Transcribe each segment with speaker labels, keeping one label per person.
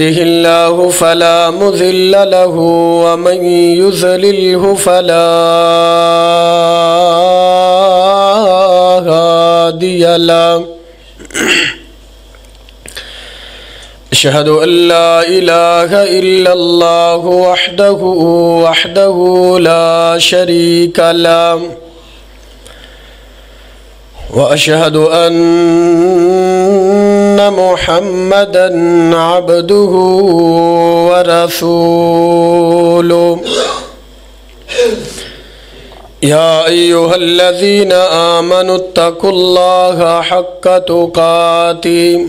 Speaker 1: يهده الله فلا مضل له ومن يضلله فلا هادي له أشهد أن لا إله إلا الله وحده لا شريك له وأشهد أن محمدًا عبده ورسوله يا أيها الذين آمنوا اتقوا الله حق تقاته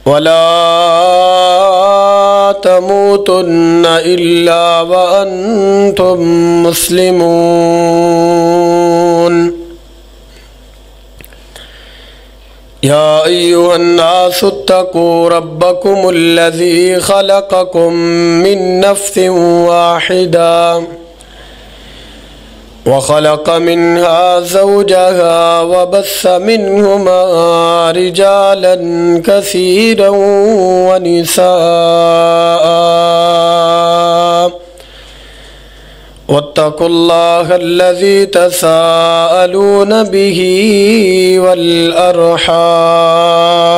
Speaker 1: ولا تموتن إلا وأنتم مسلمون يا أيها الناس اتقوا ربكم الذي خلقكم من نفس واحدة وخلق منها زوجها وبث منهما رجالا كثيرا ونساء واتقوا الله الذي تساءلون به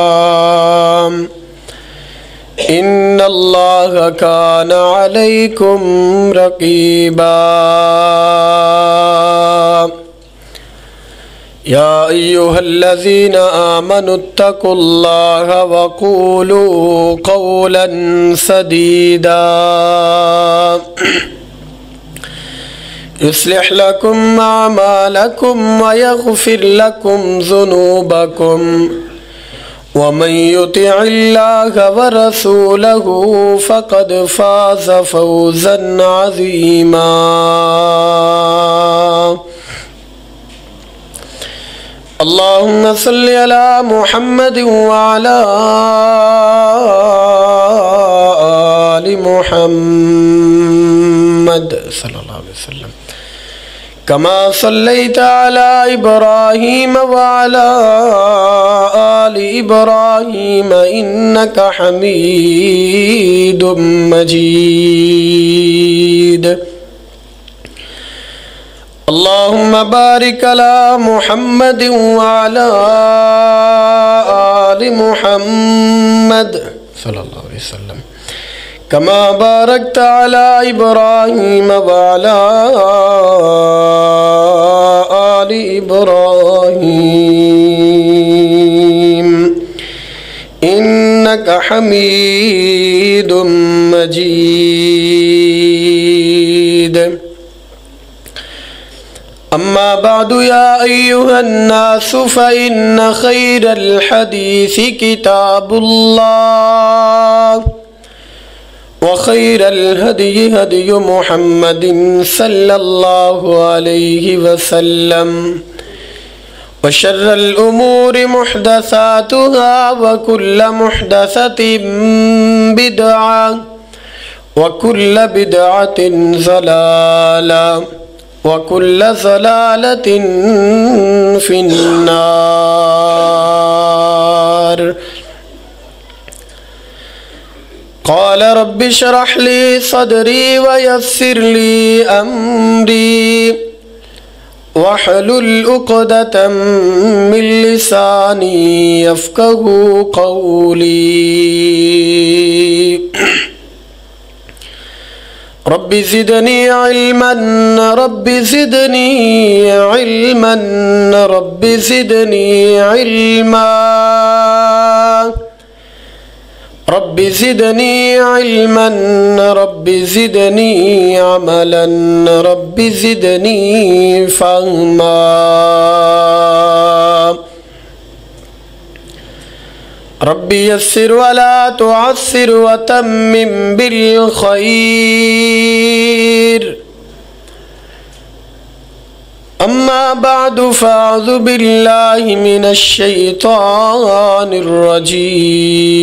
Speaker 1: والأرحام إن الله كان عليكم رقيبا يا أيها الذين آمنوا اتقوا الله وقولوا قولا سديدا يصلح لكم أعمالكم ويغفر لكم ذنوبكم ومن يطع الله ورسوله فقد فاز فوزا عظيما اللهم صل على محمد وعلى آل محمد صلى الله عليه وسلم كما صليت على إبراهيم وعلى آل إبراهيم إنك حميد مجيد اللهم بارك على محمد وعلى آل محمد صلى الله عليه وسلم كما باركت على إبراهيم وعلى آل إبراهيم إنك حميد مجيد أما بعد يا أيها الناس فإن خير الحديث كتاب الله وخير الهدي هدي محمد صلى الله عليه وسلم وشر الأمور محدثاتها وكل محدثة بدعة وكل بدعة ضلالة وكل ضلالة في النار قال رب اشرح لي صدري ويسر لي أمري واحلل عقدة من لساني يفقه قولي رب زدني علما رب زدني علما رب زدني علما رب زدني علما رب زدني عملا رب زدني فهما رب يسر ولا تعسر وتمم بالخير أما بعد فأعوذ بالله من الشيطان الرجيم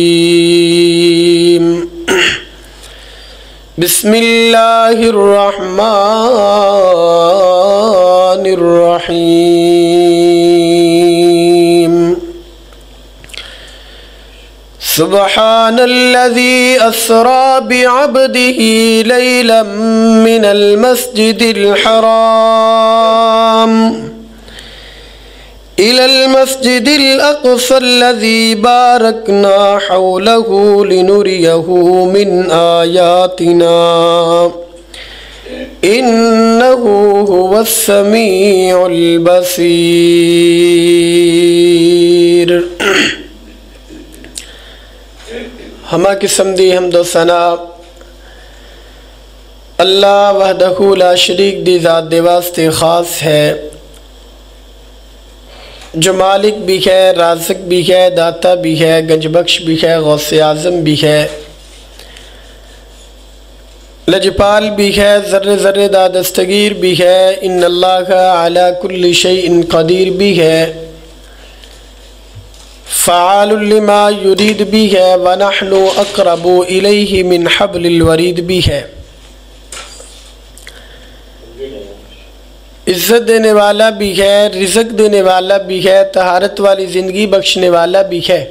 Speaker 1: بسم الله الرحمن الرحيم سبحان الذي أسرى بعبده ليلا من المسجد الحرام إلى المسجد الأقصى الذي باركنا حوله لنريه من آياتنا إنه هو السميع البصير۔ ہما قسم دی حمد و ثنا اللہ وحدہ لا شریک دی ذات دے واسطے خاص ہے، جو مالک بھی ہے، رازق بھی ہے، داتا بھی ہے، گنج بخش بھی ہے، غوث اعظم بھی ہے، لجپال بھی ہے، ذرے ذرے دا دستگیر بھی ہے، ان اللہ علی کل شیء قدیر بھی ہے، فعال لما یرید بھی ہے، ونحن اقرب الیہ من حبل الورید بھی ہے، عزت دینے والا بھی ہے، رزق دینے والا بھی ہے، طہارت والی زندگی بخشنے والا بھی ہے،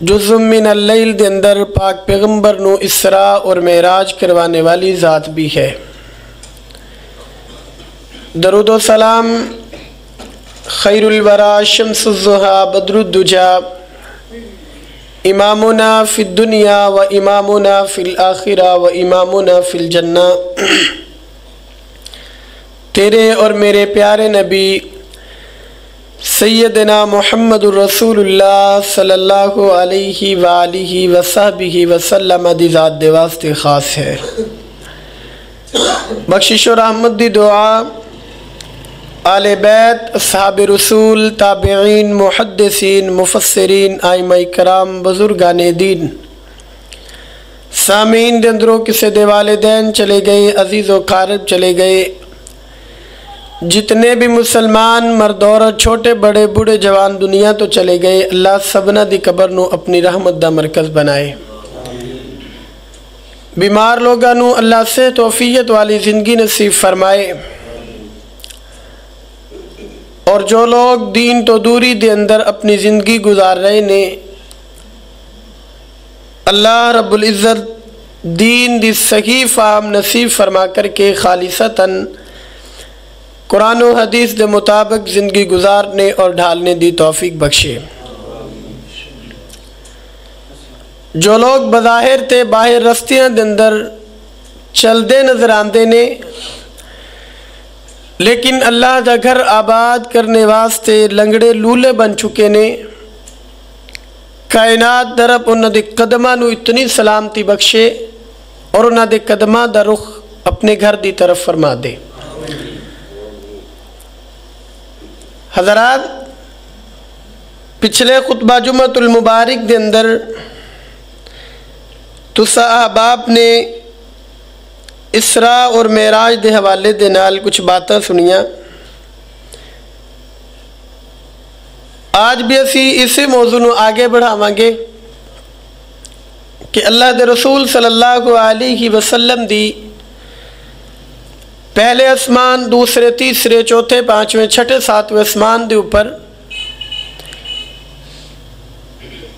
Speaker 1: جزء من اللیل دے اندر پاک پیغمبر نو اسراء اور معراج کروانے والی ذات بھی ہے۔ درود و سلام خیر الورا شمس الضحا بدر الدجا امامنا فی الدنیا و امامنا فی الآخرہ و امامنا فی الجنہ، تیرے اور میرے پیارے نبی سیدنا محمد الرسول اللہ صلی اللہ علیہ وآلہ وصحبہ وسلم دی ذات دے واسطے خاص ہے۔ بخشش و رحمت دی دعا آل بیت، اصحاب رسول، تابعین، محدثین، مفسرین، ائمہ کرام، بزرگان دین، سامعین دے اندروں کسے دے والدین چلے گئے، عزیز و قارب چلے گئے، جتنے بھی مسلمان مرد عورت چھوٹے بڑے بوڑھے جوان دنیا تو چلے گئے، اللہ سبنا دی قبر نو اپنی رحمت دا مرکز بنائے، بیمار لوگاں نو اللہ سے توفیت والی زندگی نصیب فرمائے، اور جو لوگ دین تو دوری دے اندر اپنی زندگی گزار رہے نے، اللہ رب العزت دین دی صحیح فہم نصیب فرما کر کے خالصتاً قرآن و حدیث دے مطابق زندگی گزارنے اور ڈھالنے دی توفیق بخشے۔ جو لوگ بظاہر تے باہر رستیاں دے اندر چل دے نظر آندے نے، لیکن اللہ دا گھر آباد کرنے واسطے لنگڑے لولے بن چکے نے، کائنات درب انہاں دے قدماں نو اتنی سلامتی بخشے اور انہاں دے قدماں دا رخ اپنے گھر دی طرف فرما دے۔ حضرات، پچھلے خطبہ جمعۃ المبارک دے اندر تسا احباب نے اسراء اور معراج دے حوالے دے نال کچھ باتاں سنیاں۔ آج بھی اسی اسی موضوع نو آگے بڑھاواں گے کہ اللہ دے رسول صلی اللہ علیہ وسلم دی پہلے اسمان، دوسرے، تیسرے، چوتھے، پانچویں، چھٹے، ساتویں اسمان دے اوپر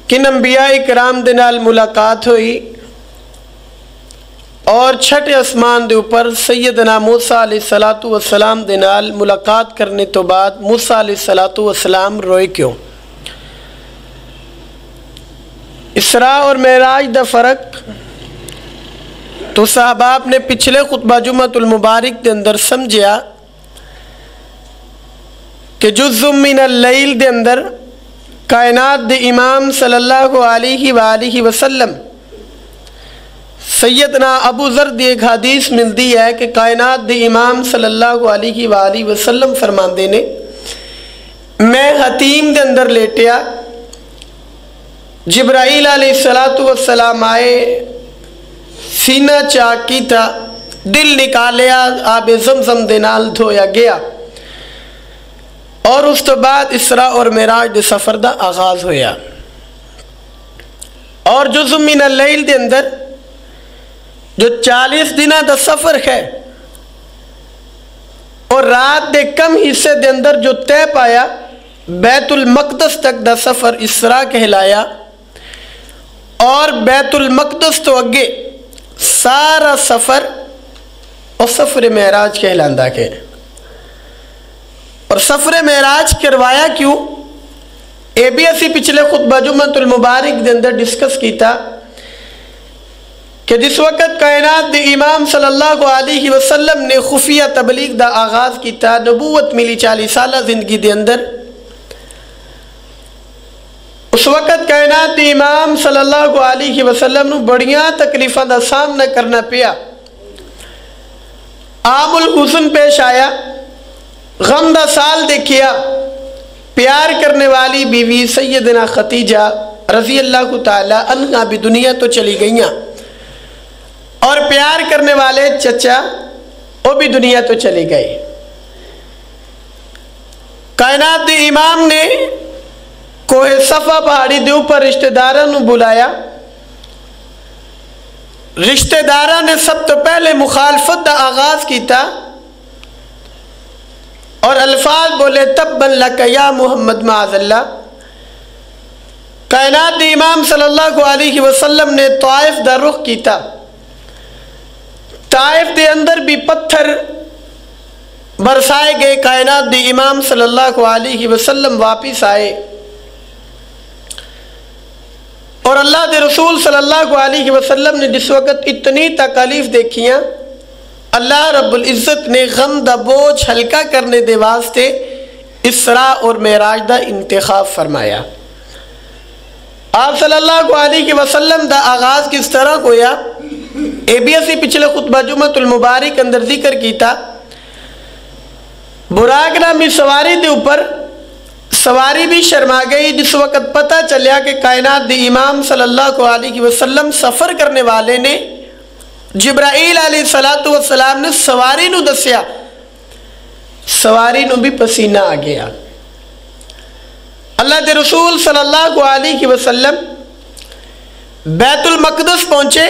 Speaker 1: کن انبیاء کرام دے نال ملاقات ہوئی، اور چھٹے اسمان دے اوپر سیدنا موسیٰ علیہ السلام دے نال ملاقات کرنے تو بعد موسیٰ علیہ السلام روئے کیوں؟ اسراء اور معراج دا فرق تو صحاباب نے پچھلے خطبہ جمعۃ المبارک دے اندر سمجھیا کہ جزء من اللیل دے اندر کائنات دے امام صلی اللہ علیہ وآلہ وسلم سیدنا ابو ذر دی ایک حدیث ملتی ہے کہ کائنات دے امام صلی اللہ علیہ وآلہ وسلم فرماندے نے، میں حتیم دے اندر لیٹیا، جبرائیل علیہ السلام آئے، سینہ چاک کی تھا، دل نکالیا، آب زمزم دے نال دھویا گیا، اور اس تو بعد اسراء اور معراج دے سفر دا آغاز ہویا، اور جزء من اللیل دے اندر جو 40 دنہ دا سفر ہے اور رات دے کم حصے دے اندر جو طے پایا بیت المقدس تک دا سفر اسراء کہلایا، اور بیت المقدس تو اگے سارا سفر اور سفر معراج کہلاندا کے۔ اور سفر معراج کروایا کیوں؟ اے بھی اسی پچھلے خطبہ جمعۃ المبارک دے اندر ڈسکس کیتا کہ جس وقت کائنات دے امام صلی اللہ علیہ وسلم نے خفیہ تبلیغ دا آغاز کیتا، نبوت ملی 40 سالہ زندگی دے اندر، اس وقت کائنات دے امام صلی اللہ علیہ وسلم نو بڑیاں تکلیفاں دا سامنا کرنا پیا۔ عام الحزن پیش آیا، غم دا سال دیکھیا، پیار کرنے والی بیوی سیدنا خدیجہ رضی اللہ تعالی عنہا بھی دنیا تو چلی گئیاں، اور پیار کرنے والے چچا وہ بھی دنیا تو چلے گئے۔ کائنات دے امام نے کوہ صفا پہاڑی دے اوپر رشتہ داراں نو بلایا۔ رشتہ داراں نے سب تو پہلے مخالفت دا آغاز کیتا اور الفاظ بولے تبا لک یا محمد معاذ اللہ۔ کائنات دے امام صلی اللہ علیہ وسلم نے طائف دا رخ کیتا۔ طائف دے اندر بھی پتھر برسائے گئے، کائنات دے امام صلی اللہ علیہ وسلم واپس آئے، اور اللہ دے رسول صلی اللہ علیہ وسلم نے جس وقت اتنی تکالیف دیکھیاں، اللہ رب العزت نے غم دا بوجھ ہلکا کرنے دے واسطے اسراء اور معراج دا انتخاب فرمایا۔ آپ صلی اللہ علیہ وسلم دا آغاز کس طرح ہویا؟ اے بی اسی پچھلے خطبہ جمعۃ المبارک اندر ذکر کیتا، براق نامی سواری دے اوپر سواری بھی شرما گئی جس وقت پتہ چلیا کہ کائنات دے امام صلی اللہ علیہ وسلم سفر کرنے والے نے جبرائیل علیہ السلام نے سواری نو دسیا، سواری نو بھی پسینہ آ گیا۔ اللہ دے رسول صلی اللہ علیہ وسلم بیت المقدس پہنچے،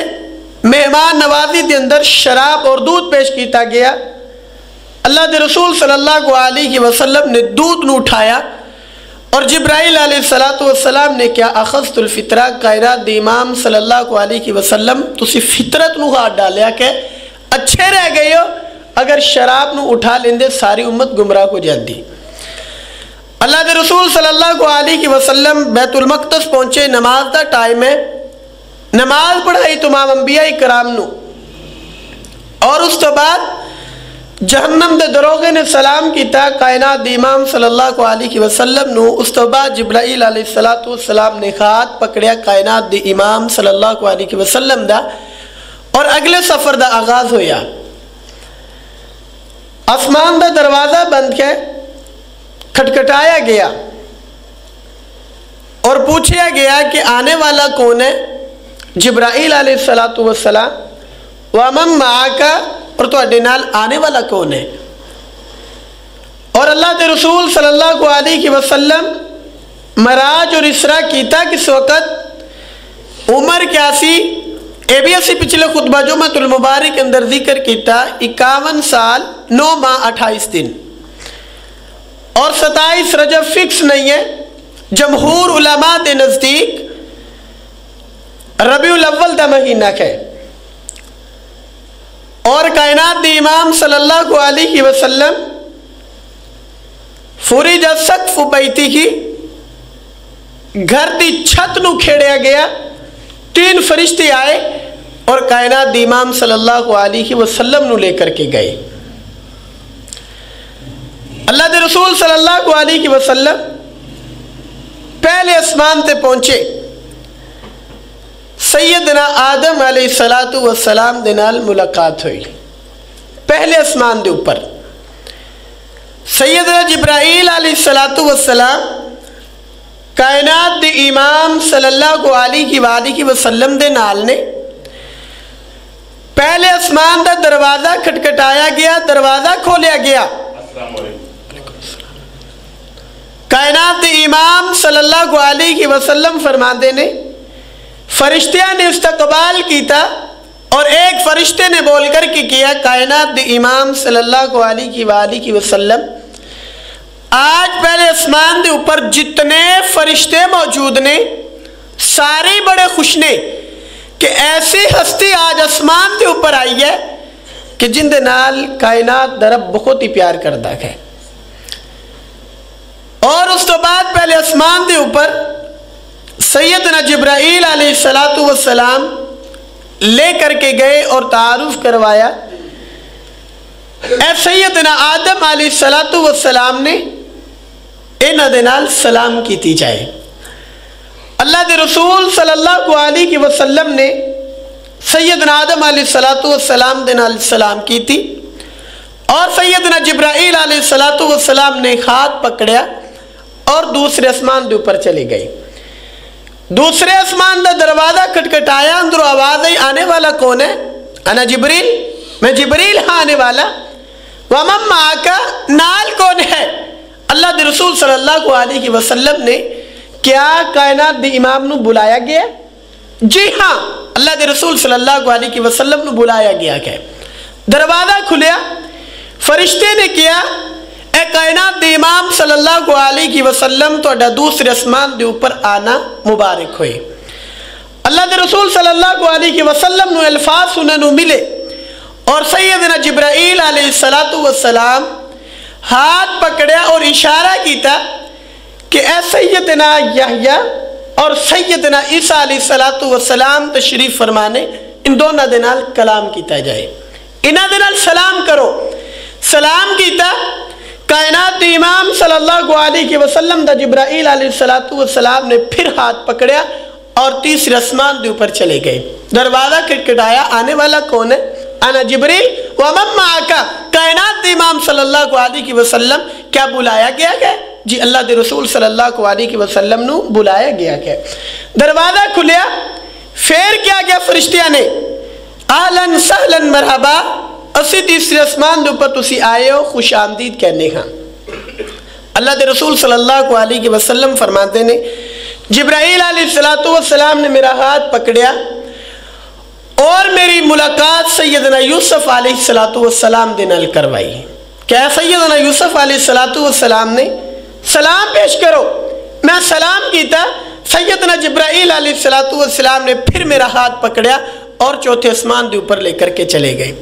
Speaker 1: مہمان نوازی دے اندر شراب اور دودھ پیش کیتا گیا۔ اللہ دے رسول صلی اللہ علیہ وسلم نے دودھ نو اٹھایا، اور جبرائیل علیہ السلام نے کیا اخذت الفطرہ، کائنات دے امام صلی اللہ علیہ وسلم تسی فطرت نو ہاتھ ڈالیا کہ اچھے رہ گئے ہو، اگر شراب نو اٹھا لیندے ساری امت گمراہ کو جاندی۔ اللہ دے رسول صلی اللہ علیہ وسلم بیت المقدس پہنچے، نماز دا ٹائم ہے، نماز پڑھائی تمام انبیاء کرام نو، اور اس تو بعد جہنم دے دروغے نے سلام کیتا کائنات دی امام صلی اللہ علیہ وسلم نو۔ اس تو بعد جبرائیل علیہ السلام نے ہاتھ پکڑیا کائنات دی امام صلی اللہ علیہ وسلم دا، اور اگلے سفر دا آغاز ہویا۔ آسمان دا دروازہ بند ہے، کھٹکھٹایا گیا اور پوچھا گیا کہ آنے والا کون ہے؟ جبرائیل علیہ السلام، وَمَن مَعَكَ، اور تو اڈے نال آنے والا کون ہے؟ اور اللہ دے رسول صلی اللہ علیہ وسلم معراج اور اسراء کیتا کس وقت؟ عمر کیا سی؟ اے بھی اسی پچھلے خطبہ جمعۃ المبارک اندر ذکر کیتا 51 سال 9 ماہ 28 دن، اور 27 رجب فکس نہیں ہے، جمہور علماء دے نزدیک ربیع الاول دا مہینہ ہے۔ اور کائنات دی امام صلی اللہ علیہ وسلم فرج سقف بیتی کی، گھر دی چھت نو کھیڑیا گیا، 3 فرشتے آئے اور کائنات دی امام صلی اللہ علیہ وسلم نو لے کر کے گئے۔ اللہ دے رسول صلی اللہ علیہ وسلم پہلے اسمان تے پہنچے، سیدنا آدم علیہ السلام دے نال ملاقات ہوئی پہلے اسمان دے اوپر۔ سیدنا جبرائیل علیہ السلام کائنات دے امام صلی اللہ علیہ وسلم دے نال نے پہلے اسمان دا دروازہ کھٹکھٹایا گیا، دروازہ کھولیا گیا۔ کائنات دے امام صلی اللہ علیہ وسلم فرماندے نے فرشتیاں نے استقبال کیتا، اور ایک فرشتے نے بول کر کے کیا کائنات دے امام صلی اللہ علیہ وسلم آج پہلے اسمان دے اوپر جتنے فرشتے موجود نے سارے بڑے خوش نے کہ ایسی ہستی آج اسمان دے اوپر آئی ہے کہ جن دے نال کائنات دا رب بہت ہی پیار کردہ ہے. اور اس تو بعد پہلے اسمان دے اوپر سیدنا جبرائیل علیہ السلام لے کر کے گئے اور تعارف کروایا. اے سیدنا آدم علیہ السلام نے انہاں دے نال سلام کیتی جائے. اللہ دے رسول صلی اللہ علیہ وسلم نے سیدنا آدم علیہ السلام دے نال سلام کیتی اور سیدنا جبرائیل علیہ السلام نے ہاتھ پکڑیا اور دوسرے اسمان دے اوپر چلے گئے. دوسرے اسمان دا دروازہ کھٹکھٹایا، اندروں آواز آئی آنے والا کون ہے؟ انا جبریل، میں جبریل ہاں آنے والا. وَمَن مَعَكَ، نال کون ہے؟ اللہ دے رسول صلی اللہ علیہ وسلم نے کیا کائنات دے امام نو بلایا گیا؟ جی ہاں، اللہ دے رسول صلی اللہ علیہ وسلم نو بلایا گیا کہ دروازہ کھلیا. فرشتے نے کیا اے کائنات دے امام صلی اللہ علیہ وسلم تو دوسرے اسمان دے اوپر آنا مبارک ہوئے. اللہ دے رسول صلی اللہ علیہ وسلم نو الفاظ انہوں نے ملے اور سیدنا جبرائیل علیہ السلام ہاتھ پکڑیا اور اشارہ کیتا کہ اے سیدنا یحییٰ اور سیدنا عیسیٰ علیہ السلام تشریف فرمانے، ان دونوں دے نال کلام کیتا جائے، انہاں دے نال سلام کرو. سلام کیتا. کائنات امام صلی اللہ علیہ وسلم دا جبرائیل علیہ السلام نے پھر ہاتھ پکڑیا اور تیسرے اسمان دے اوپر چلے گئے. دروازہ کھٹکھٹایا، آنے والا کون ہے؟ انا جبریل. وَمَن مَعَكَ، کائنات امام صلی اللہ علیہ وسلم کیا بلایا گیا کہ جی اللہ دے رسول صلی اللہ علیہ وسلم نو بلایا گیا کہ دروازہ کھلیا. پھر کیا گیا فرشتیاں نے اہلاً سہلاً مرحبا، اسی تیسرے اسمان دے اوپر تسی آئے ہو، خوش آمدید کہنے ہاں. اللہ دے رسول صلی اللہ علیہ وسلم فرماتے نے جبرائیل علیہ السلام نے میرا ہاتھ پکڑیا اور میری ملاقات سیدنا یوسف علیہ السلام دے نال کروائی. کیا سیدنا یوسف علیہ السلام نے سلام پیش کرو. میں سلام کیتا. سیدنا جبرائیل علیہ السلام نے پھر میرا ہاتھ پکڑیا اور چوتھے اسمان دے اوپر لے کر کے چلے گئے.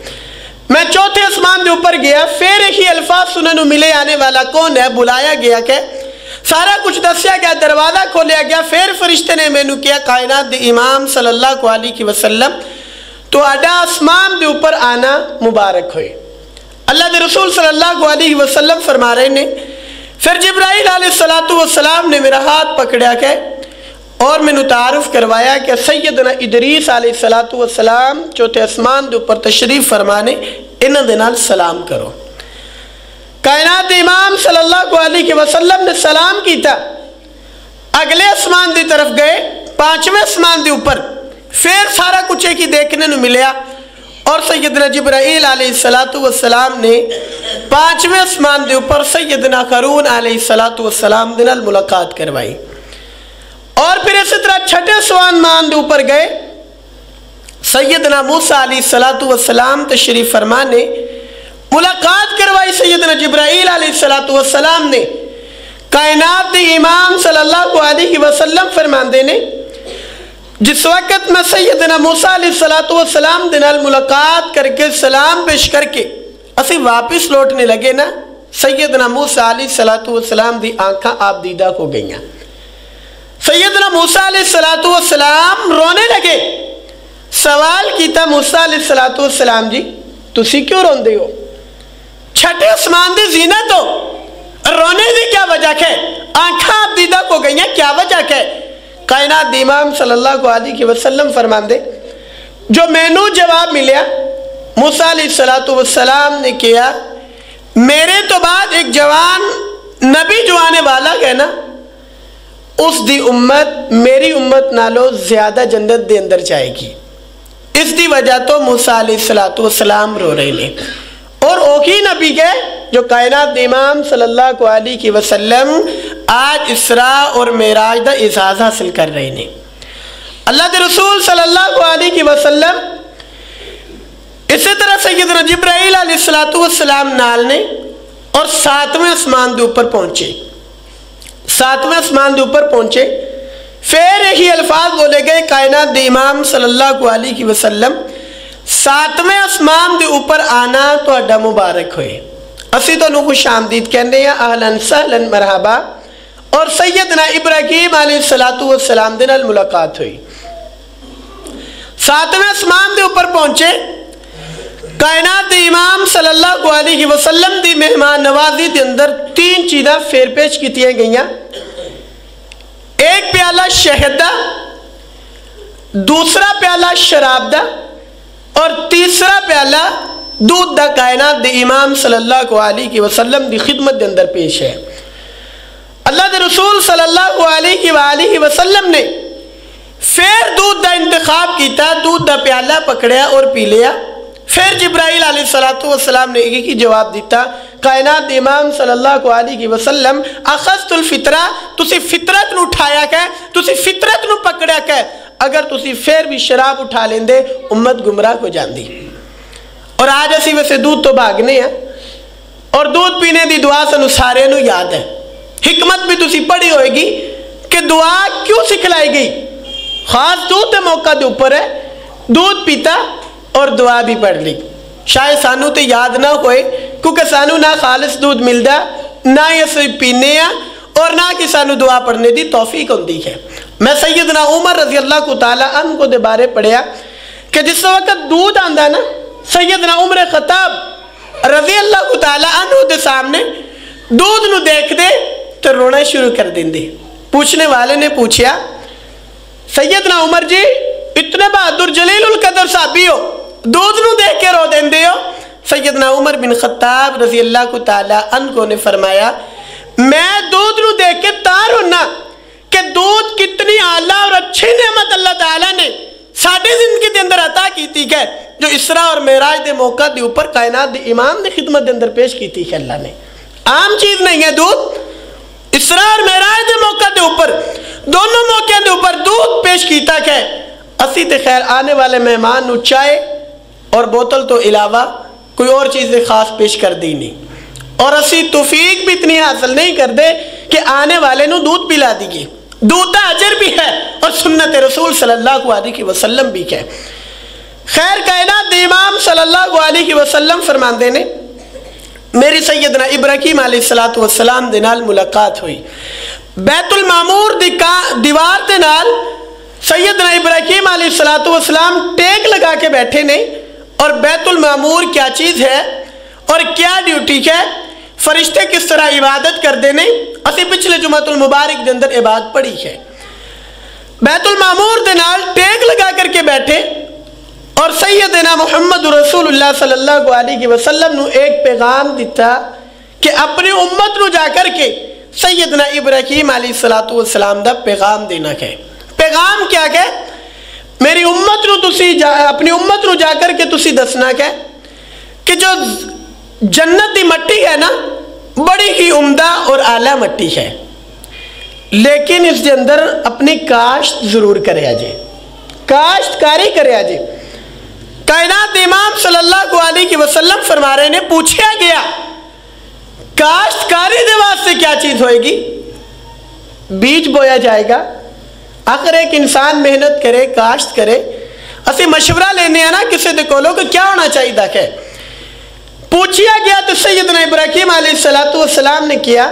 Speaker 1: میں چوتھے اسمان دے اوپر گیا، پھر ہی الفاظ سننے نو ملے آنے والا کون ہے؟ بلایا گیا کہ سارا کچھ دسیا گیا، دروازہ کھولیا گیا. پھر فرشتے نے میں نو کیا کائنات دے امام صلی اللہ علیہ وسلم تو اڈا اسمان دے اوپر آنا مبارک ہوئے. اللہ دے رسول صلی اللہ علیہ وسلم فرما رہے نے پھر جبرائیل علیہ السلام نے میرا ہاتھ پکڑیا کہ اور میں نے تعارف کروایا کہ سیدنا ادریس علیہ السلام چوتھے اسمان دے اوپر تشریف فرمانے، انہاں دے نال سلام کرو. کائنات امام صلی اللہ علیہ وسلم نے سلام کیتا. اگلے اسمان دی طرف گئے، پانچویں اسمان دے اوپر پھر سارا کچھ ایک ہی دیکھنے نو ملیا اور سیدنا جبرائیل علیہ السلام نے پانچویں اسمان دے اوپر سیدنا ہارون علیہ السلام دے نال ملاقات کروائی. اور پھر اسی طرح چھٹے اسمان دے اوپر گئے، سیدنا موسیٰ علیہ السلام تشریف فرمانے ملاقات کروائی. سیدنا جبرائیل علیہ السلام نے کائنات دی امام صلی اللہ علیہ وسلم فرماندے نے جس وقت میں سیدنا موسیٰ علیہ السلام دے نال ملاقات کر کے سلام پیش کر کے اسی واپس لوٹنے لگے نا، سیدنا موسیٰ علیہ السلام دی آنکھاں آپ دیدہ ہو گئیاں. سیدنا موسیٰ علیہ السلام رونے لگے. سوال کیتا موسیٰ علیہ السلام جی تسی کیوں رون دے ہو؟ چھٹے اسمان دی زینت ہو، رونے دی کیا وجہ ہے؟ آنکھاں آپ دیدہ ہو گئیاں، کیا وجہ ہے؟ کائنات دی امام صلی اللہ علیہ وسلم فرمان دے جو میں نو جواب ملیا موسیٰ علیہ السلام نے کیا میرے تو بعد ایک جوان نبی جو آنے والا ہے نا، اس دی امت میری امت نالو زیادہ جنت دے اندر جائے گی. اس دی وجہ تو موسیٰ علیہ السلام رو رہے لیں. اور اوہی نبی ہے جو کائنات امام صلی اللہ علیہ وسلم آج اسراء اور معراج دا اعزاز حاصل کر رہے ہیں. اللہ دے رسول صلی اللہ علیہ وسلم اسی طرح سیدنا جبرائیل علیہ السلام نال نے اور 7ویں آسمان دے اوپر پہنچے. 7ویں آسمان دے اوپر پہنچے پھر یہی الفاظ بولے گئے کائنات دے امام صلی اللہ علیہ وسلم 7ویں آسمان دے اوپر آنا تہاڈا مبارک ہوئے. اسی تانوں خوش آمدید کہندے ہیں، اہلاً سہلاً مرحبا. اور سیدنا ابراہیم علیہ السلام دے نال ملاقات ہوئی. 7ویں آسمان دے اوپر پہنچے کائنات دی امام صلی اللہ علیہ وسلم دی مہمان نوازی دے اندر 3 چیزاں پھر پیش کیتیاں گئیاں. ایک پیالہ شہد دا، دوسرا پیالہ شراب دا، اور تیسرا پیالہ دودھ دا کائنات دی امام صلی اللہ علیہ وسلم دی خدمت دے اندر پیش ہے. اللہ دے رسول صلی اللہ علیہ وآلہ وسلم نے پھر دودھ دا انتخاب کیتا، دودھ دا پیالہ پکڑیا اور پی لیا. پھر جبرائیل علیہ السلام نے ایک ہی جواب دیتا، کائنات امام صلی اللہ علیہ وسلم اخذت الفطرہ، تسی فطرت نو اٹھایا کہ، تسی فطرت نو پکڑیا کہ، اگر تسی پھر بھی شراب اٹھا لیندے امت گمراہ ہو جاندی. اور آج اسی ویسے دودھ تو بھاگنے ہیں، اور دودھ پینے دی دعا سنو سارے نو یاد ہے. حکمت بھی تسی پڑھی ہوئے گی کہ دعا کیوں سکھلائی گئی. خاص دودھ دے موقع دے اوپر ہے، دودھ پیتا اور دعا بھی پڑھ لی. شاید سانو تے یاد نہ ہوئے کیونکہ سانو نہ خالص دودھ ملدا، نہ اسے پینے ہیں، اور نہ کہ سانو دعا پڑھنے دی توفیق ہوندی ہے. میں سیدنا عمر رضی اللہ تعالیٰ عنہ کو دے بارے پڑھیا کہ جس وقت دودھ آندا نا، سیدنا عمر خطاب رضی اللہ تعالیٰ عنہ دے سامنے دودھ نو دیکھ دے تو رونا شروع کر دیں دے. پوچھنے والے نے پوچھیا، سیدنا عمر جی اتنے بہادر جلیل القدر صحابی ہو، دودھ نو دیکھ کے رو دیں دے ہو؟ سیدنا عمر بن خطاب رضی اللہ تعالیٰ عنہ نے فرمایا، میں دودھ نو دیکھ کے تار ہونا کہ دودھ کتنی اعلیٰ اور اچھی نعمت اللہ تعالیٰ نے ساڑھے زندگی دے اندر عطا کی تھی کہ جو اسراء اور معراج دے موقع دے اوپر کائنات دے امام دے خدمت دے اندر پیش کی تھی کہ اللہ نے. عام چیز نہیں ہے دودھ. اسراء اور معراج دے موقع دے اوپر دونوں موقع دے اوپر دودھ پیش کیتا کہ اسی تے خیر آنے والے مہمان نو چائے اور بوتل تو علاوہ کوئی اور چیز خاص پیش کر دی نہیں. اور اسی توفیق بھی اتنی حاصل نہیں کر دے کہ آنے والے نو دودھ پلا دیئے. دودھ دا اجر بھی ہے اور سنت رسول صلی اللہ علیہ وسلم بھی ہے. خیر کائنات دے امام صلی اللہ علیہ وسلم فرماندے نے، میری سیدنا ابراہیم علیہ السلام دے نال ملاقات ہوئی. بیت المعمور دی دیوار دے نال سیدنا ابراہیم علیہ السلام ٹیک لگا کے بیٹھے نے. اور بیت المعمور کیا چیز ہے اور کیا ڈیوٹی ہے، فرشتے کس طرح عبادت کر دینے، اسی پچھلے جمعۃ المبارک دے اندر عبادت پڑھی ہے. بیت المعمور دے نال ٹیک لگا کر کے بیٹھے اور سیدنا محمد رسول اللہ صلی اللہ علیہ وسلم نو ایک پیغام دیتا کہ اپنی امت نو جا کر کے سیدنا ابراہیم علیہ السلام دا پیغام دینا ہے. پیغام کیا کہ میری امت نو تسی اپنی امت نو جا کر کے تسی دسنا کہ جو جنت دی مٹی ہے نا بڑی ہی عمدہ اور اعلیٰ مٹی ہے، لیکن اس کے اندر اپنی کاشت ضرور کرے آجے، کاشت کاری کرے آجے. کائنات امام صلی اللہ علیہ وسلم فرما رہے نے، پوچھیا گیا کاشت کاری دے واسطے کیا چیز ہوئے گی؟ بیج بویا جائے گا. آخر ایک انسان محنت کرے، کاشت کرے، اسی مشورہ لینے ہیں نا کسی دے کولو کہ کیا ہونا چاہیے دا کہ پوچھیا گیا تو سیدنا ابراہیم علیہ السلام نے کیا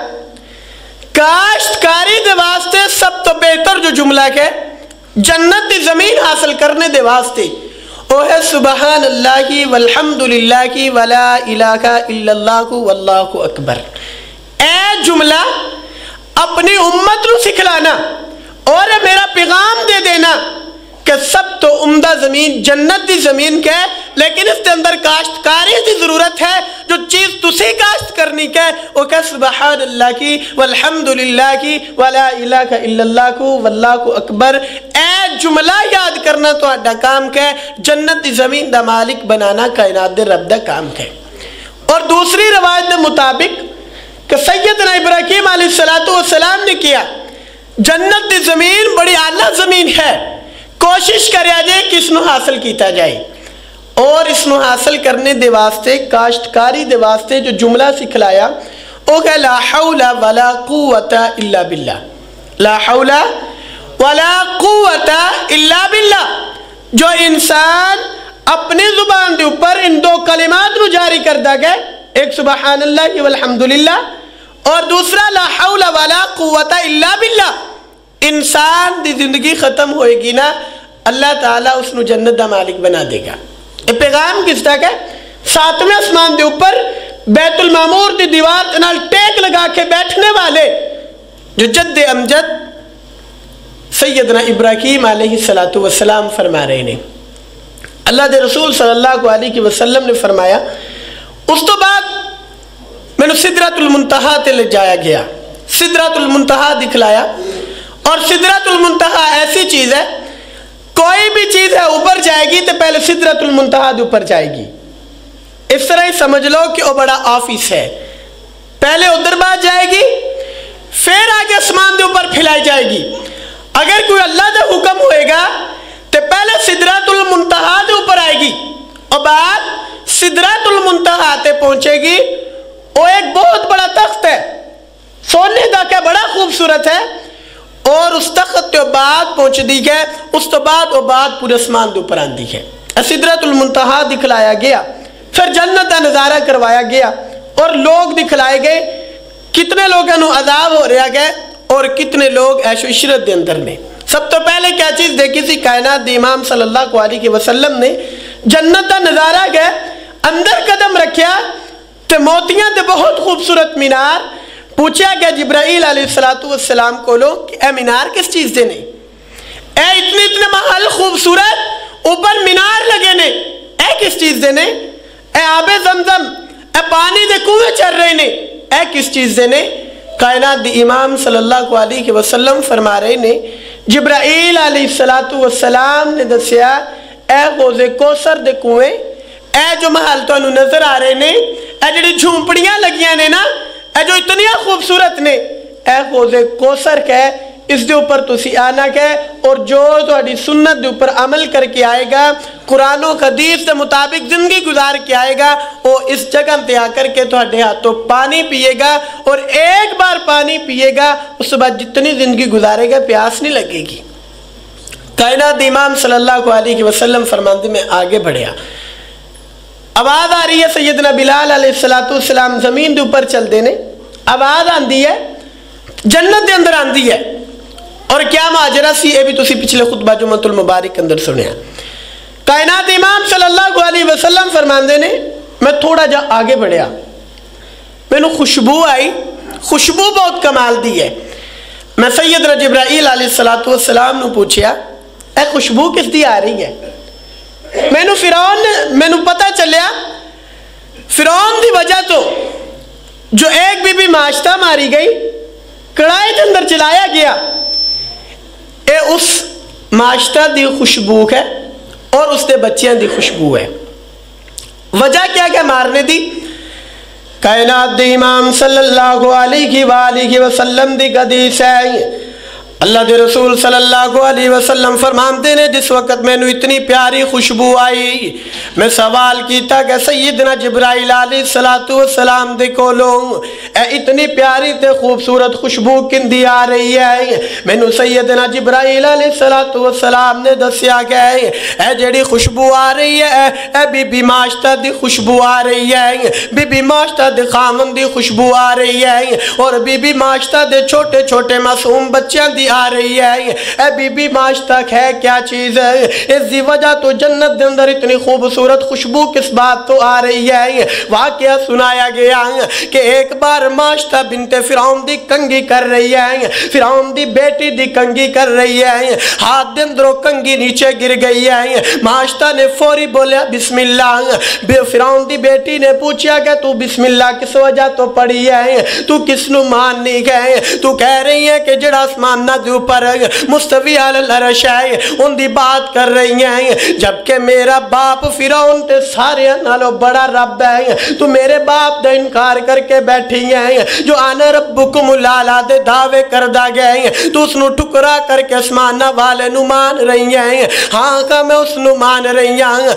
Speaker 1: کاشت کاری دے واسطے سب تو بہتر جو جملہ ہے جنت دی زمین حاصل کرنے دے واسطے وہ ہے سبحان اللہ والحمدللہ ولا الہ الا اللہ واللہ اکبر. اے جملہ اپنی امت نو سکھلانا اور میرا پیغام دے دینا کہ سب تو عمدہ زمین جنت دی زمین کے، لیکن اس کے اندر کاشتکاری کی ضرورت ہے. جو چیز تسی کاشت کرنی کے وہ کہ سبحان اللہ کی والحمدللہ کی ولا الہ الا اللہ کو واللہ اکبر. اے جملہ یاد کرنا تو اڈا کام کے، جنت دی زمین دا مالک بنانا کائنات دے رب دا کام کے. اور دوسری روایت دے مطابق کہ سیدنا ابراہیم علیہ السلام نے کیا جنت دی زمین بڑی اعلیٰ زمین ہے، کوشش کریا جائے کس نو حاصل کیتا جائے. اور اس نو حاصل کرنے دے واسطے کاشتکاری دے واسطے جو جملہ سکھلایا وہ کہ لا حول ولا قوت الا باللہ، لا حول ولا قوت الا باللہ۔ جو انسان اپنی زبان دے اوپر ان دو کلمات نو جاری کردہ گئے، ایک سبحان اللہ والحمدللہ اور دوسرا لا حول ولا قوت الا باللہ، انسان دی زندگی ختم ہوئے گی نا، اللہ تعالیٰ اس نو جنت دا مالک بنا دے گا۔ یہ پیغام کس تک ہے؟ ساتویں آسمان دے اوپر بیت المعمور دی دیوار نال ٹیک لگا کے بیٹھنے والے جو جد امجد سیدنا ابراہیم علیہ السلام فرما رہے ہیں۔ اللہ دے رسول صلی اللہ علیہ وسلم نے فرمایا اس تو بعد میں نے سدرۃ المنتہا تے لے جایا گیا، سدرۃ المنتہا دکھلایا، اور سدرۃ المنتہا ایسی چیز ہے کوئی بھی چیز ہے اوپر جائے گی تو پہلے سدرۃ المنتہا دے اوپر جائے گی۔ اس طرح ہی سمجھ لو کہ وہ بڑا آفس ہے، پہلے ادھر بات جائے گی پھر آگے آسمان دے اوپر پھیلائی جائے گی۔ اگر کوئی اللہ دا حکم ہوئے گا تو پہلے سدرۃ المنتہا دے اوپر آئے گی اور بعد سدرۃ المنتہا تے پہنچے گی۔ وہ ایک بہت بڑا تخت ہے، سونے دا کہ بڑا خوبصورت ہے، اور اس تخت کے بعد پہنچ دی گئے، اس تو بعد وہ بات پورے اسمان دے اوپر آندی ہے۔ سدرۃ المنتہا دکھلایا گیا، پھر جنت کا نظارہ کروایا گیا اور لوگ دکھلائے گئے، کتنے لوگوں عذاب ہو رہا گئے اور کتنے لوگ عیش و عشرت دے اندر نے۔ سب تو پہلے کیا چیز دیکھی تھی؟ کائنات دی امام صلی اللہ علیہ وسلم نے جنت کا نظارہ گئے، اندر قدم رکھیا تو موتیاں دے بہت خوبصورت مینار، پوچھا گیا جبرائیل علیہ السلام کو لو کہ اے مینار کس چیز دے نے؟ اے اتنے محل خوبصورت اوپر مینار لگے نے، اے کس چیز دے نے؟ اے آب زمزم، اے پانی دے کنویں چل رہے نے، اے کس چیز دے نے؟ کائنات دی امام صلی اللہ علیہ وسلم فرما رہے نے جبرائیل علیہ السلام نے دسیا اے حوض کوثر دے کنویں، اے جو محل تو انہوں نظر آ رہے نے، اے جڑی جھونپڑیاں لگیاں نے نا، اے جو اتنی خوبصورت نے، اے حوض کوثر کہ اس دے اوپر تسی آنا کہ اور جو تہاڈی سنت دے اوپر عمل کر کے آئے گا، قرآن و حدیث کے مطابق زندگی گزار کے آئے گا، وہ اس جگہ تے آ کر کے تہاڈے ہاتھوں پانی پیے گا، اور ایک بار پانی پیے گا اس بعد جتنی زندگی گزارے گا پیاس نہیں لگے گی۔ کائنات امام صلی اللہ علیہ وسلم فرماندے میں آگے بڑھیا، آواز آ رہی ہے سیدنا بلال علیہ السلام زمین دے اوپر چل دینے، آواز آندی ہے جنت دے اندر آندی ہے، اور کیا ماجرا سی یہ بھی تسی پچھلے خطبہ جمعۃ المبارک اندر سنیا۔ کائنات امام صلی اللہ علیہ وسلم فرماندے نے میں تھوڑا جا آگے بڑھیا، میں نے خوشبو آئی، خوشبو بہت کمال دی ہے۔ میں سیدنا جبرائیل علیہ السلام نے پوچھیا اے خوشبو کس دی آ رہی ہے؟ میں نے پتہ چلیا فرعون دی وجہ تو جو ایک بی بی ماشتہ ماری گئی، کڑائی کے اندر چلایا گیا، اے اس ماشتہ دی خوشبو ہے اور اس دے بچیاں دی خوشبو ہے۔ وجہ کیا کہ مارنے دی؟ کائنات دی امام صلی اللہ علیہ وآلہ وسلم دی حدیث ہے، اللہ دے رسول صلی اللہ علیہ وسلم فرماتے نے جس وقت میں نے اتنی پیاری خوشبو آئی، میں سوال کیتا کہ سیدنا جبرائیل علیہ السلام دے کولوں اے اتنی پیاری تے خوبصورت خوشبو کندی آ رہی ہے؟ میں نے سیدنا جبرائیل علیہ السلام نے دسیا کہ اے جڑی خوشبو آ رہی ہے اے بی بی ماشتہ دی خوشبو آ رہی ہے، بی بی ماشتہ دی خامن دی خوشبو آ رہی ہے، اور بی بی ماشتہ دے چھوٹے چھوٹے معصوم بچیاں دی آ رہی ہے۔ اے بی بی ماشتہ ہے کیا چیز ہے؟ اس دی وجہ تو جنت دے اندر اتنی خوبصورت خوشبو کس بات تو آ رہی ہے؟ واقعہ سنایا گیا کہ ایک بار ماشتہ بنت فرعون دی کنگی کر رہی ہے، فرعون دی بیٹی دی کنگی کر رہی ہے، ہاتھ دے اندروں کنگی نیچے گر گئی ہے، ماشتہ نے فوری بولیا بسم اللہ۔ فرعون دی بیٹی نے پوچھا کہ تو بسم اللہ کس وجہ تو پڑھی ہے؟ تو کس نو مان نہیں گئے؟ تو کہہ رہی ہے کہ جڑا آسمان نہ دے اوپر مستوی علی العرش ہے ان دی بات کر رہی ہیں، جبکہ میرا باپ فرعون تے سارے نالوں بڑا رب ہے، تو میرے باپ دا انکار کر کے بیٹھی ہیں، جو آنا ربکم الاعلی دے دعوے کردہ گئے، تو اس نو ٹکرا کر کے اسمانہ والے نو مان رہی ہیں۔ ہاں کہ میں اس نو مان رہی ہیں۔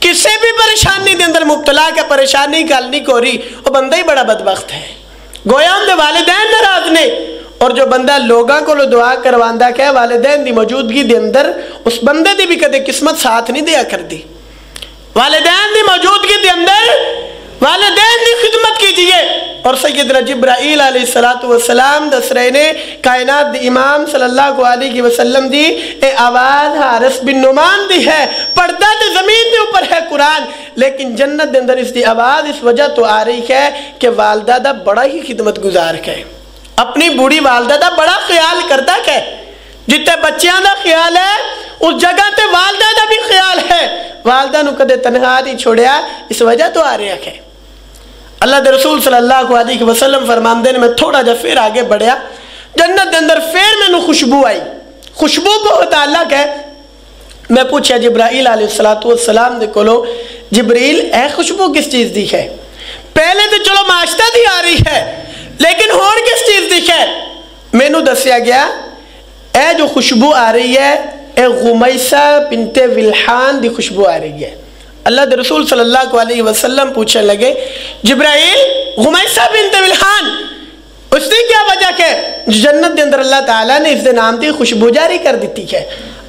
Speaker 1: کسی بھی پریشانی دے اندر مبتلا کہ پریشانی گل نہیں ہو رہی، وہ بندہ ہی بڑا بدبخت ہے۔ گویا اندے والدین ناراض نے، اور جو بندہ لوگاں کو دعا کرواندہ کہ والدین دی موجودگی دے اندر اس بندے دی بھی کدے قسمت ساتھ نہیں دیا کر دی۔ والدین دی موجودگی دے اندر والدین دی خدمت کیجئے۔ اور سیدنا جبرائیل علیہ السلام دس رہے نے کائنات دی امام صلی اللہ علیہ وسلم دی اے آواز حارث بن نعمان دی ہے، پڑھتا تے زمین دے اوپر ہے قرآن، لیکن جنت دے اندر اس دی آواز اس وجہ تو آ رہی ہے کہ والدہ دا بڑا ہی خدمت گزار ہے، اپنی بوڑھی والدہ دا بڑا خیال کرتا ہے، جتے بچیاں دا خیال ہے اس جگہ تے والدہ دا بھی خیال ہے، والدہ نو کدے تنہا نہیں چھوڑیا، اس وجہ تو آ رہا ہے۔ اللہ دے رسول صلی اللہ علیہ وسلم فرماندے نے میں تھوڑا جا پھر آگے بڑھیا، جنت دے اندر پھر میں نو خوشبو آئی، خوشبو بہت تعلق ہے۔ میں پوچھا جبرائیل علیہ السلام دے کولو، جبریل اے خوشبو کس چیز دی ہے؟ پہلے تو چلو معاشتہ دی آ رہی ہے، لیکن ہون کس چیز دی ہے؟ میں نو دسیا گیا اے جو خوشبو آ رہی ہے اے غمیسہ بنت ولحان دی خوشبو آ رہی ہے۔ اللہ دے رسول صلی اللہ علیہ وسلم پوچھنے لگے جبرائیل غمیسہ بنت ولحان اس نے کیا وجہ کہ جنت دے اندر اللہ تعالیٰ نے اس دے نام دی خوشبو جاری کر دیتی ہے۔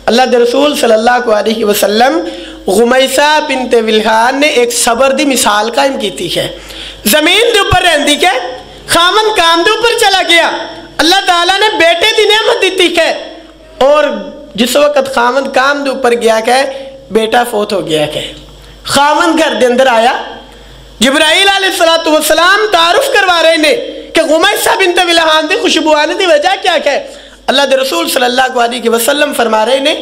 Speaker 1: اللہ دے رسول صلی اللہ علیہ وسلم غمیسہ بنت ولحان نے ایک صبر دی مثال قائم کیتی ہے۔ زمین دے اوپر رہندی کے خامن کام دے اوپر چلا گیا، اللہ تعالیٰ نے بیٹے دی نعمت دیتی ہے، اور جس وقت خامن کام دے اوپر گیا کہ بیٹا فوت ہو گیا کہ خامن گھر دے اندر آیا، جبرائیل علیہ السلام تعارف کروا رہے نے کہ غمیسہ بنت ولحان دی خوشبو آنے دی وجہ کیا ہے؟ اللہ دے رسول صلی اللہ علیہ وسلم فرما رہے نے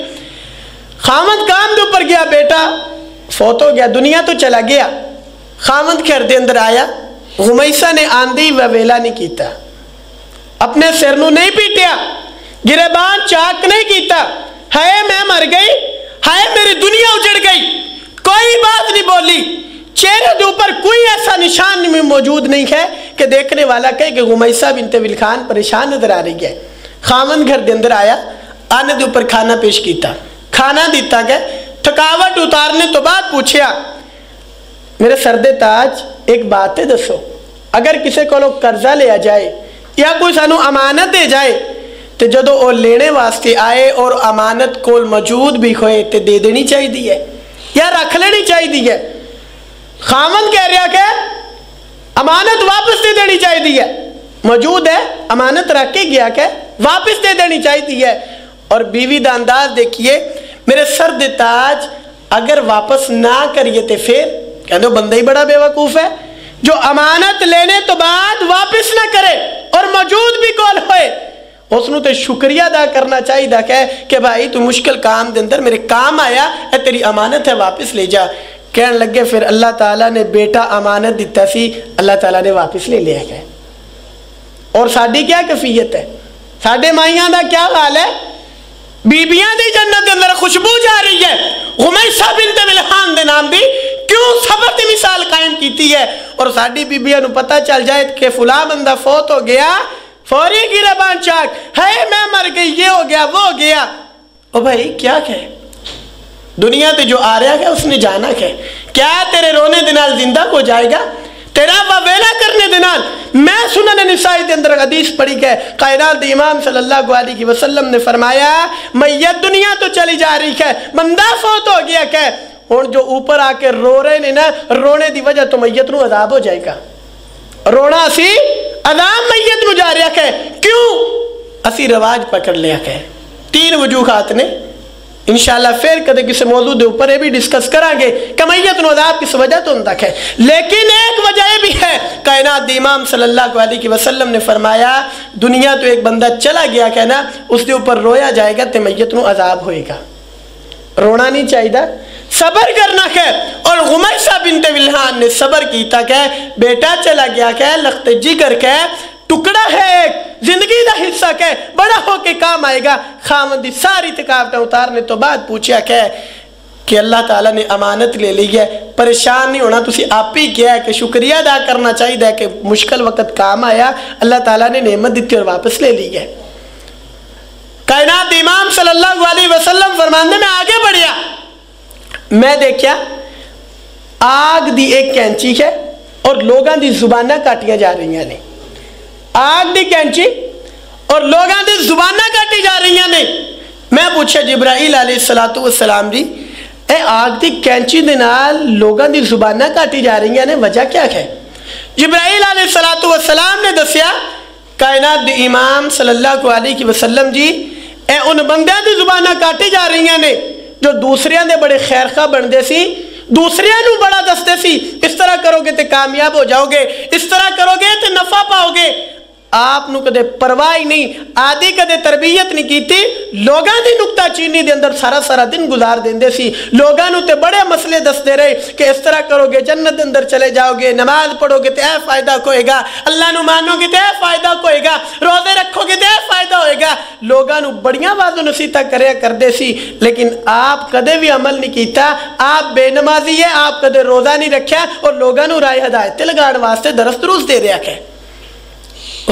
Speaker 1: خامن کام دے اوپر گیا، بیٹا فوت ہو گیا، دنیا تو چلا گیا، خامن گھر دے اندر آیا، غمیسہ نے آندھی و ویلا نہیں کیتا، اپنے سر نو نہیں پیٹیا، گریبان چاک نہیں کیتا، ہائے میں مر گئی، ہائے میری دنیا اجڑ گئی، کوئی بات نہیں بولی، چہرے دے اوپر کوئی ایسا نشان میں موجود نہیں ہے کہ دیکھنے والا کہے کہ غمیسہ بنت ولحان پریشان نظر آ رہی ہے۔ خامن گھر دے اندر آیا، آنے دے اوپر کھانا پیش کیتا، کھانا دیتا گیا، تھکاوٹ اتارنے تو بعد پوچھیا میرے سردے تاج ایک بات ہے دسو، اگر کسی کو لوگ قرضہ لیا جائے یا کوئی سانو امانت دے جائے تو جدو وہ لینے واسطے آئے اور امانت کول موجود بھی ہوئے تو دے دینی چاہیے دی یا رکھ لینی چاہیے دی ہے؟ خامن کہہ رہا کہ امانت واپس دے دینی چاہیے دی ہے، موجود ہے امانت رکھ کے گیا کہ واپس دے دینی چاہیے دی ہے۔ اور بیوی دا انداز دیکھیے میرے سرد تاج اگر واپس نہ کریے تے پھر کہتے بندہ ہی بڑا بے وقوف ہے جو امانت لینے تو بعد واپس نہ کرے اور موجود بھی کول ہوئے، اس نے تو شکریہ ادا کرنا چاہیے کہ بھائی تو مشکل کام دے اندر میرے کام آیا، اے تیری امانت ہے واپس لے جا۔ کہنے لگے پھر اللہ تعالیٰ نے بیٹا امانت دیتا سی، اللہ تعالیٰ نے واپس لے لیا گیا۔ اور ساڑھی کیا کفیت ہے، ساڑھے مائیاں دا کیا حال ہے؟ بیبیاں دی جنت دے اندر خوشبو جا رہی ہے، غمیسہ بنت ولحان دے نام دی کیوں صبر دی مثال قائم کیتی ہے؟ اور ساڑھی بیبیاں نو پتہ چل جائے کہ فلاں بندہ فوت ہو گیا، فوری گریبان چاک، ہے میں مر گئی، یہ ہو گیا وہ ہو گیا۔ او بھائی کیا کہے، دنیا تے جو آ رہا ہے اس نے جانا ہے، کیا تیرے رونے دنال زندہ ہو جائے گا، تیرا ویلا کرنے دنال؟ میں سنن نسائی دے اندر حدیث پڑھی کہ کائنات دی امام صلی اللہ علیہ وسلم نے فرمایا میت دنیا تو چلی جا رہی ہے، بندہ فوت ہو گیا کہ اور جو اوپر آ کے رو رہے نے نا، رونے دی وجہ تو میت نو عذاب ہو جائے گا، رونا اسی عذاب میت نو جا رہا ہے، کیوں؟ اسی رواج پکڑ لیا ہے۔ تین وجوہات نے، انشاءاللہ پھر کدے کسی موضوع دے اوپر یہ بھی ڈسکس کریں گے کہ میت نو عذاب کس وجہ تو اندک ہے، لیکن ایک وجہ یہ بھی ہے کائنات دی امام صلی اللہ علیہ وسلم نے فرمایا دنیا تو ایک بندہ چلا گیا کہ نا اس دے اوپر رویا جائے گا تے میت نو عذاب ہوئے گا، رونا نہیں چاہیے، صبر کرنا ہے۔ اور غمیسہ بنت ولحان نے صبر کیتا کہ بیٹا چلا گیا کہ لخت جگر کہ ٹکڑا ہے، ایک زندگی دا حصہ کہ بڑا ہو کے کام آئے گا۔ خامن دی ساری تکاوٹیں اتارنے تو بعد پوچھا کہ اللہ تعالیٰ نے امانت لے لی ہے، پریشان نہیں ہونا، تسی آپ ہی کیا ہے کہ شکریہ ادا کرنا چاہیے کہ مشکل وقت کام آیا، اللہ تعالیٰ نے نعمت دیتی اور واپس لے لی ہے۔ کائنات امام صلی اللہ علیہ وسلم فرماندے میں آگے بڑھیا، میں دیکھیا آگ دی ایک کینچی ہے اور لوگاں دی زبانہ کاٹیاں جا رہی ہیں. آگ دی کینچی اور لوگاں دی زبانہ کاٹی جا رہی ہیں. میں پوچھا جبرائیل علیہ السلام جی اے آگ دی کینچی دے نال لوگاں دی زبانہ کاٹی جا رہی ہیں وجہ کیا ہے؟ جبرائیل علیہ السلام نے دسیا کائنات دی امام صلی اللہ علیہ وسلم جی اے ان بندیاں دی زبانہ کاٹی جا رہی ہیں جو دوسریاں دے بڑے خیرخواہ بندے سی، دوسریاں نو بڑا دستے سی اس طرح کرو گے تے کامیاب ہو جاؤ گے، اس طرح کرو گے تے نفع پاؤ گے. آپ نو کدے پرواہ نہیں، آدھی کدے تربیت نہیں کیتی، لوگاں دی نکتہ چینی دے اندر سارا دن گزار دیندے سی. لوگاں نو تے بڑے مسئلے دستے رہے کہ اس طرح کرو گے جنت دے اندر چلے جاؤ گے، نماز پڑھو گے تے اے فائدہ کوئے گا، اللہ نو مانو گے تے اے فائدہ کوئے گا، روزے رکھو گے تے اے فائدہ ہوئے گا. لوگاں نو بڑیاں واضح نصیحتاں کریا کردے سی، لیکن آپ کدے بھی عمل نہیں کیتا. آپ بے نمازی ہے، آپ کدے روزہ نہیں رکھیا اور لوگاں نو رائے ہدایت لگاڑ واسطے درس دروس دے رہا ہے.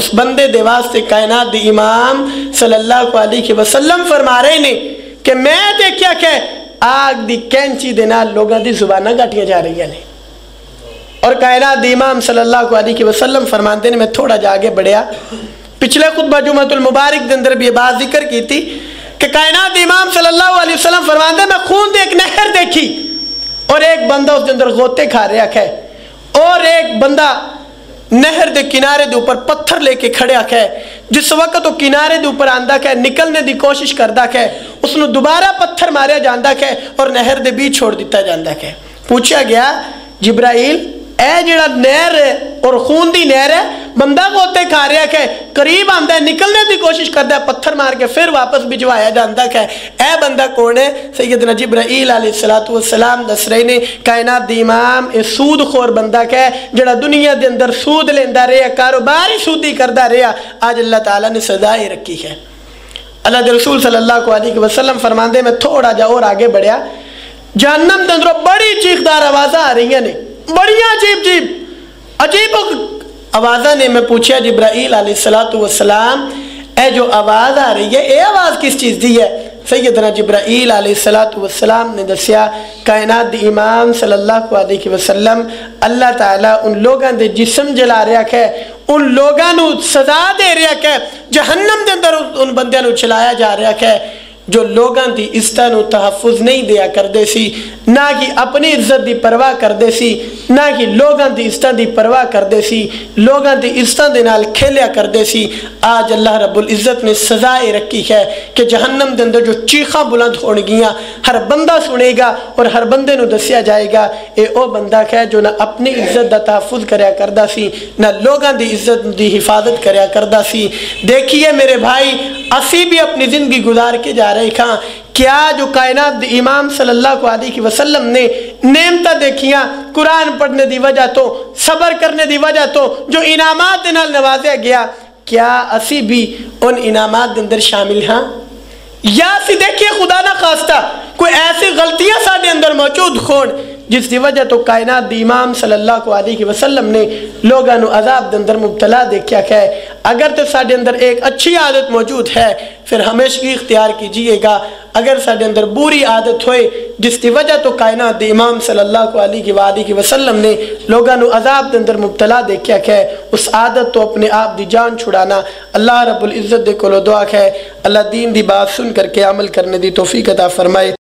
Speaker 1: اس بندے دے واسطے کائنات دی امام صلی اللہ علیہ وسلم فرما رہے نے کہ میں دیکھیا کہ آگ دی کینچی دے نال لوگاں دی زبانہ کاٹیاں جا رہی ہیں. اور کائنات دی امام صلی اللہ علیہ وسلم فرماتے نے، میں تھوڑا جا آگے بڑھیا، پچھلے خطبہ جمعۃ المبارک دے اندر بھی یہ بات ذکر کی تھی کہ کائنات دی امام صلی اللہ علیہ وسلم فرماتے ہیں میں خون دے ایک نہر دیکھی اور ایک بندہ اس دے اندر غوطے کھا رہا ہے اور ایک بندہ نہر دے کنارے دے اوپر پتھر لے کے کھڑیا ہے. جس وقت وہ کنارے دے اوپر آندہ ہے نکلنے دی کوشش کردہ ہے، اس نے دوبارہ پتھر ماریا جاندہ ہے اور نہر دے بھی چھوڑ دیتا جاندہ ہے. پوچھا گیا جبرائیل اے جڑا نہر اور خون دی نہر ہے، بندہ غوطے کھا رہا ہے، قریب آندہ ہے، نکلنے دی کوشش کرتا ہے، پتھر مار کے پھر واپس بھجوایا جاندہ ہے، اے بندہ کون ہے؟ سیدنا جبرائیل علیہ السلام دس رہے نے کائنات دی امام اے سود خور بندہ ہے جڑا دنیا دے اندر سود لیندہ رہا، کاروباری سودی کردہ رہا، آج اللہ تعالیٰ نے سزائے رکھی ہے. اللہ دے رسول صلی اللہ علیہ وسلم فرماندے میں تھوڑا جا اور آگے بڑھیا، جہنم دے اندروں بڑی چیخدار آوازہ آ رہی ہیں بڑیاں عجیب آوازہ نے. میں پوچھا جبرائیل علیہ السلام اے جو آواز آ رہی ہے اے آواز کس چیز دی ہے؟ سیدنا جبرائیل علیہ السلام نے دسیا کائنات دی امام صلی اللہ علیہ وسلم اللہ تعالیٰ ان لوگاں دے جسم جلا رہا ہے، ان لوگاں نو سزا دے رہا ہے، جہنم دے اندر ان بندیاں نو چلایا جا رہا ہے جو لوگاں دی عزتاں نو تحفظ نہیں دیا کردے سی، نہ کہ اپنی عزت دی پرواہ کردے سی، نہ کہ لوگاں دی عزتاں دی پرواہ کردے سی، لوگاں دی عزتاں دے نال کھیلیا کردے سی. آج اللہ رب العزت نے سزائے رکھی ہے کہ جہنم دے اندر جو چیخاں بلند ہون گیاں ہر بندہ سنے گا اور ہر بندے نو دسیا جائے گا اے او بندہ ہے جو نہ اپنی عزت دا تحفظ کریا کردہ سی، نہ لوگاں دی عزت دی حفاظت کریا کردہ سی. دیکھیے میرے بھائی اسی بھی اپنی زندگی گزار کے جا رہے کھاں، کیا جو کائنات دی امام صلی اللہ علیہ وسلم نے نعمتہ دیکھیاں قرآن پڑھنے دی وجہ تو، صبر کرنے دی وجہ تو، جو انعامات دے نال نوازیا گیا، کیا اسی بھی ان انعامات دے اندر شامل ہاں؟ یا اسی دیکھیے خدا نہ خواستہ کوئی ایسی غلطیاں ساڑھے اندر موجود خون جس دی وجہ تو کائنات دی امام صلی اللہ علیہ وسلم نے لوگاں نو عذاب دے اندر مبتلا دیکھیا ہے. اگر تو ساڑھے اندر ایک اچھی عادت موجود ہے پھر ہمیشہ اختیار کیجئے گا. اگر ساڑھے اندر بری عادت ہوئے جس دی وجہ تو کائنات دی امام صلی اللہ علیہ وسلم نے لوگاں نو عذاب دے اندر مبتلا دیکھیا ہے، اس عادت تو اپنے آپ دی جان چھڑانا. اللہ رب العزت دے کولو دعا ہے اللہ دین دی بات سن کر کے عمل کرنے دی توفیق عطا فرمائے.